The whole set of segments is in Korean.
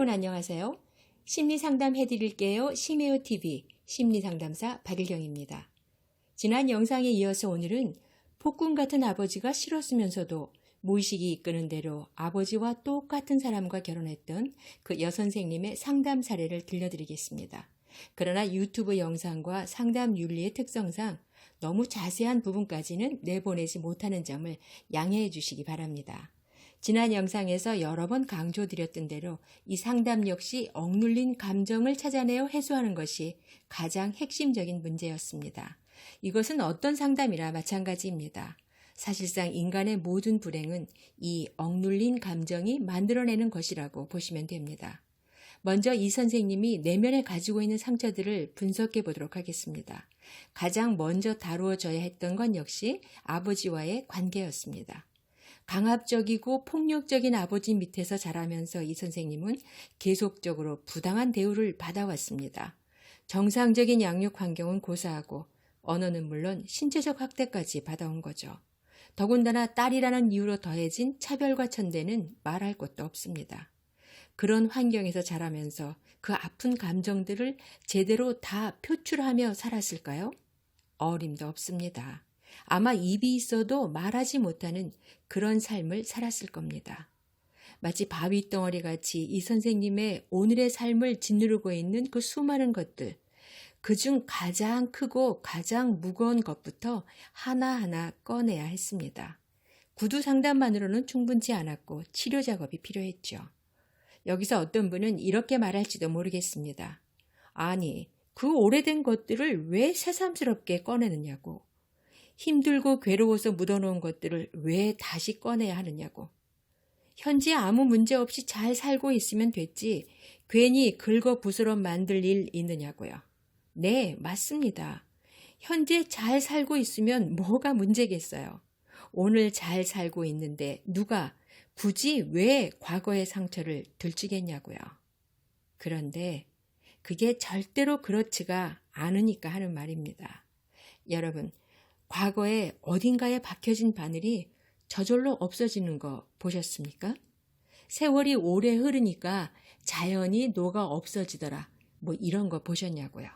여러분 안녕하세요. 심리상담 해드릴게요. 심해요TV 심리상담사 박일경입니다. 지난 영상에 이어서 오늘은 폭군 같은 아버지가 싫었으면서도 무의식이 이끄는 대로 아버지와 똑같은 사람과 결혼했던 그 여선생님의 상담 사례를 들려드리겠습니다. 그러나 유튜브 영상과 상담 윤리의 특성상 너무 자세한 부분까지는 내보내지 못하는 점을 양해해 주시기 바랍니다. 지난 영상에서 여러 번 강조드렸던 대로 이 상담 역시 억눌린 감정을 찾아내어 해소하는 것이 가장 핵심적인 문제였습니다. 이것은 어떤 상담이나 마찬가지입니다. 사실상 인간의 모든 불행은 이 억눌린 감정이 만들어내는 것이라고 보시면 됩니다. 먼저 이 선생님이 내면에 가지고 있는 상처들을 분석해 보도록 하겠습니다. 가장 먼저 다루어져야 했던 건 역시 아버지와의 관계였습니다. 강압적이고 폭력적인 아버지 밑에서 자라면서 이 선생님은 계속적으로 부당한 대우를 받아왔습니다. 정상적인 양육 환경은 고사하고 언어는 물론 신체적 학대까지 받아온 거죠. 더군다나 딸이라는 이유로 더해진 차별과 천대는 말할 것도 없습니다. 그런 환경에서 자라면서 그 아픈 감정들을 제대로 다 표출하며 살았을까요? 어림도 없습니다. 아마 입이 있어도 말하지 못하는 그런 삶을 살았을 겁니다. 마치 바위덩어리 같이 이 선생님의 오늘의 삶을 짓누르고 있는 그 수많은 것들, 그중 가장 크고 가장 무거운 것부터 하나하나 꺼내야 했습니다. 구두 상담만으로는 충분치 않았고 치료 작업이 필요했죠. 여기서 어떤 분은 이렇게 말할지도 모르겠습니다. 아니, 그 오래된 것들을 왜 새삼스럽게 꺼내느냐고. 힘들고 괴로워서 묻어놓은 것들을 왜 다시 꺼내야 하느냐고. 현재 아무 문제 없이 잘 살고 있으면 됐지 괜히 긁어 부스러 만들 일 있느냐고요. 네, 맞습니다. 현재 잘 살고 있으면 뭐가 문제겠어요. 오늘 잘 살고 있는데 누가 굳이 왜 과거의 상처를 들추겠냐고요. 그런데 그게 절대로 그렇지가 않으니까 하는 말입니다. 여러분, 과거에 어딘가에 박혀진 바늘이 저절로 없어지는 거 보셨습니까? 세월이 오래 흐르니까 자연히 녹아 없어지더라. 뭐 이런 거 보셨냐고요.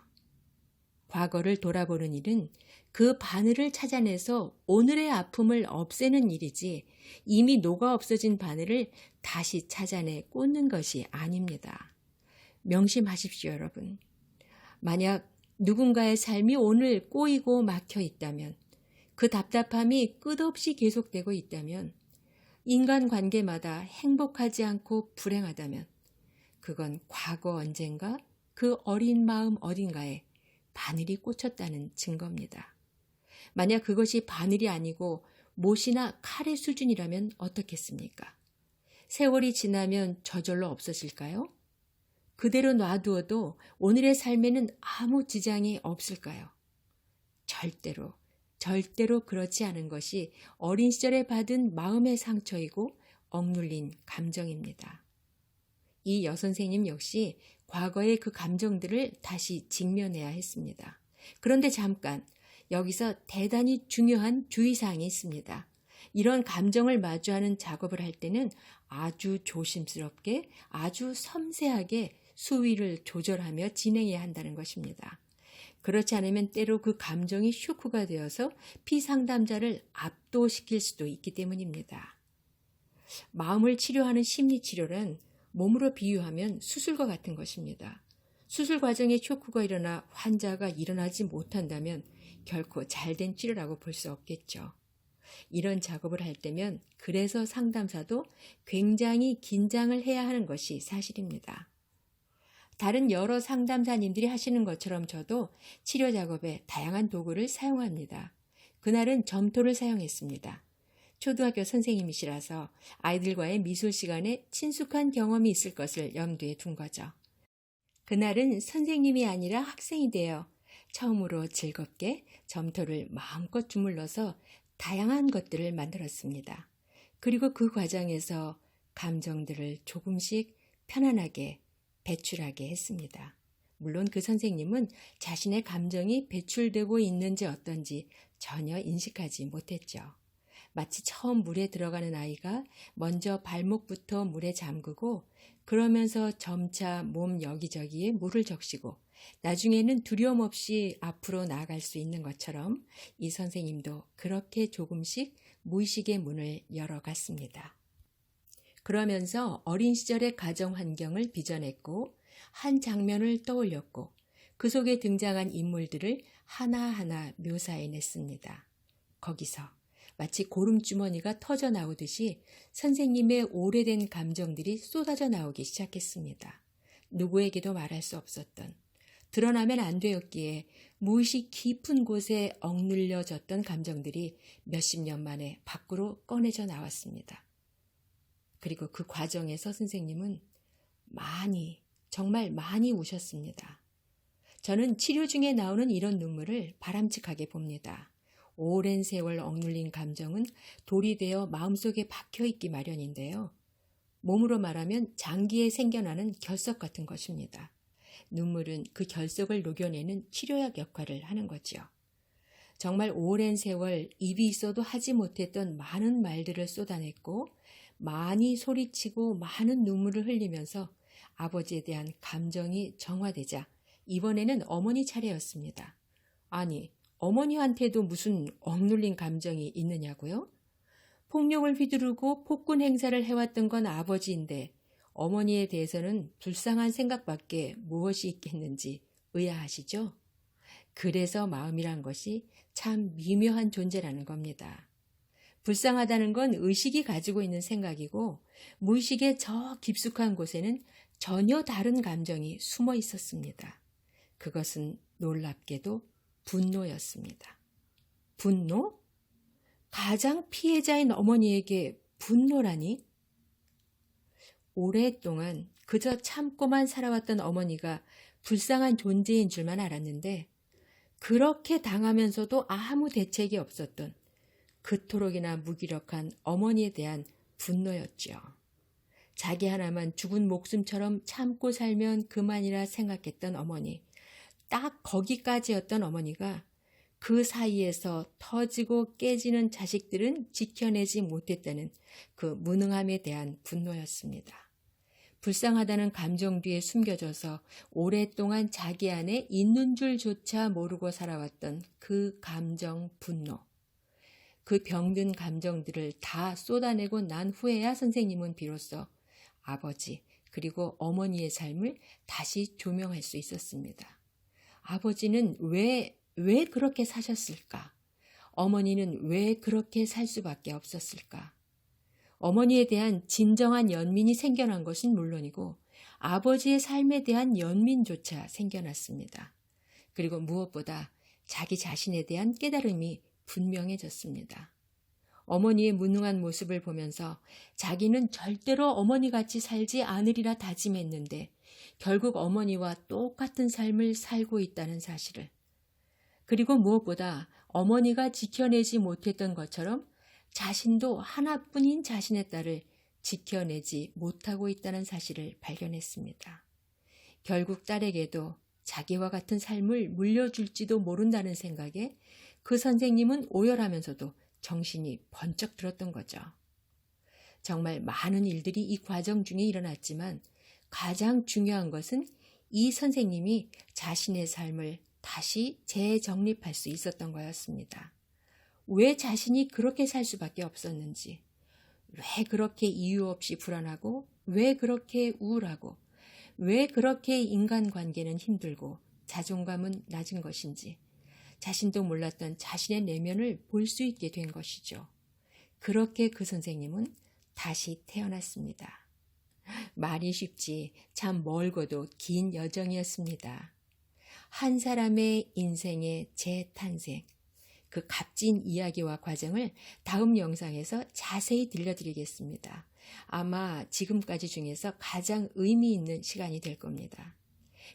과거를 돌아보는 일은 그 바늘을 찾아내서 오늘의 아픔을 없애는 일이지 이미 녹아 없어진 바늘을 다시 찾아내 꽂는 것이 아닙니다. 명심하십시오, 여러분. 만약 누군가의 삶이 오늘 꼬이고 막혀 있다면, 그 답답함이 끝없이 계속되고 있다면, 인간관계마다 행복하지 않고 불행하다면, 그건 과거 언젠가 그 어린 마음 어딘가에 바늘이 꽂혔다는 증거입니다. 만약 그것이 바늘이 아니고 못이나 칼의 수준이라면 어떻겠습니까? 세월이 지나면 저절로 없어질까요? 그대로 놔두어도 오늘의 삶에는 아무 지장이 없을까요? 절대로 그렇지 않은 것이 어린 시절에 받은 마음의 상처이고 억눌린 감정입니다. 이 여선생님 역시 과거의 그 감정들을 다시 직면해야 했습니다. 그런데 잠깐, 여기서 대단히 중요한 주의사항이 있습니다. 이런 감정을 마주하는 작업을 할 때는 아주 조심스럽게, 아주 섬세하게 수위를 조절하며 진행해야 한다는 것입니다. 그렇지 않으면 때로 그 감정이 쇼크가 되어서 피상담자를 압도시킬 수도 있기 때문입니다. 마음을 치료하는 심리치료는 몸으로 비유하면 수술과 같은 것입니다. 수술 과정에 쇼크가 일어나 환자가 일어나지 못한다면 결코 잘된 치료라고 볼 수 없겠죠. 이런 작업을 할 때면 그래서 상담사도 굉장히 긴장을 해야 하는 것이 사실입니다. 다른 여러 상담사님들이 하시는 것처럼 저도 치료 작업에 다양한 도구를 사용합니다. 그날은 점토를 사용했습니다. 초등학교 선생님이시라서 아이들과의 미술 시간에 친숙한 경험이 있을 것을 염두에 둔 거죠. 그날은 선생님이 아니라 학생이 되어 처음으로 즐겁게 점토를 마음껏 주물러서 다양한 것들을 만들었습니다. 그리고 그 과정에서 감정들을 조금씩 편안하게 배출하게 했습니다. 물론 그 선생님은 자신의 감정이 배출되고 있는지 어떤지 전혀 인식하지 못했죠. 마치 처음 물에 들어가는 아이가 먼저 발목부터 물에 잠그고 그러면서 점차 몸 여기저기에 물을 적시고 나중에는 두려움 없이 앞으로 나아갈 수 있는 것처럼 이 선생님도 그렇게 조금씩 무의식의 문을 열어갔습니다. 그러면서 어린 시절의 가정 환경을 빚어냈고 한 장면을 떠올렸고 그 속에 등장한 인물들을 하나하나 묘사해냈습니다. 거기서 마치 고름주머니가 터져 나오듯이 선생님의 오래된 감정들이 쏟아져 나오기 시작했습니다. 누구에게도 말할 수 없었던, 드러나면 안 되었기에 무의식 깊은 곳에 억눌려졌던 감정들이 몇십 년 만에 밖으로 꺼내져 나왔습니다. 그리고 그 과정에서 선생님은 정말 많이 우셨습니다. 저는 치료 중에 나오는 이런 눈물을 바람직하게 봅니다. 오랜 세월 억눌린 감정은 돌이 되어 마음속에 박혀있기 마련인데요. 몸으로 말하면 장기에 생겨나는 결석 같은 것입니다. 눈물은 그 결석을 녹여내는 치료약 역할을 하는 거지요. 정말 오랜 세월 입이 있어도 하지 못했던 많은 말들을 쏟아냈고 많이 소리치고 많은 눈물을 흘리면서 아버지에 대한 감정이 정화되자 이번에는 어머니 차례였습니다. 아니, 어머니한테도 무슨 억눌린 감정이 있느냐고요? 폭력을 휘두르고 폭군 행사를 해왔던 건 아버지인데 어머니에 대해서는 불쌍한 생각밖에 무엇이 있겠는지 의아하시죠? 그래서 마음이란 것이 참 미묘한 존재라는 겁니다. 불쌍하다는 건 의식이 가지고 있는 생각이고 무의식의 저 깊숙한 곳에는 전혀 다른 감정이 숨어 있었습니다. 그것은 놀랍게도 분노였습니다. 분노? 가장 피해자인 어머니에게 분노라니? 오랫동안 그저 참고만 살아왔던 어머니가 불쌍한 존재인 줄만 알았는데 그렇게 당하면서도 아무 대책이 없었던 그토록이나 무기력한 어머니에 대한 분노였죠. 자기 하나만 죽은 목숨처럼 참고 살면 그만이라 생각했던 어머니, 딱 거기까지였던 어머니가 그 사이에서 터지고 깨지는 자식들은 지켜내지 못했다는 그 무능함에 대한 분노였습니다. 불쌍하다는 감정 뒤에 숨겨져서 오랫동안 자기 안에 있는 줄조차 모르고 살아왔던 그 감정 분노. 그 병든 감정들을 다 쏟아내고 난 후에야 선생님은 비로소 아버지 그리고 어머니의 삶을 다시 조명할 수 있었습니다. 아버지는 왜 그렇게 사셨을까? 어머니는 왜 그렇게 살 수밖에 없었을까? 어머니에 대한 진정한 연민이 생겨난 것은 물론이고 아버지의 삶에 대한 연민조차 생겨났습니다. 그리고 무엇보다 자기 자신에 대한 깨달음이 분명해졌습니다. 어머니의 무능한 모습을 보면서 자기는 절대로 어머니같이 살지 않으리라 다짐했는데 결국 어머니와 똑같은 삶을 살고 있다는 사실을, 그리고 무엇보다 어머니가 지켜내지 못했던 것처럼 자신도 하나뿐인 자신의 딸을 지켜내지 못하고 있다는 사실을 발견했습니다. 결국 딸에게도 자기와 같은 삶을 물려줄지도 모른다는 생각에 그 선생님은 오열하면서도 정신이 번쩍 들었던 거죠. 정말 많은 일들이 이 과정 중에 일어났지만 가장 중요한 것은 이 선생님이 자신의 삶을 다시 재정립할 수 있었던 거였습니다. 왜 자신이 그렇게 살 수밖에 없었는지, 왜 그렇게 이유 없이 불안하고, 왜 그렇게 우울하고, 왜 그렇게 인간관계는 힘들고 자존감은 낮은 것인지 자신도 몰랐던 자신의 내면을 볼 수 있게 된 것이죠. 그렇게 그 선생님은 다시 태어났습니다. 말이 쉽지 참 멀고도 긴 여정이었습니다. 한 사람의 인생의 재탄생, 그 값진 이야기와 과정을 다음 영상에서 자세히 들려드리겠습니다. 아마 지금까지 중에서 가장 의미 있는 시간이 될 겁니다.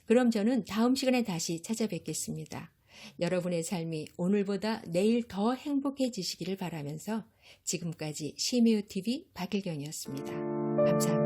그럼 저는 다음 시간에 다시 찾아뵙겠습니다. 여러분의 삶이 오늘보다 내일 더 행복해지시기를 바라면서 지금까지 심해요TV 박일경이었습니다. 감사합니다.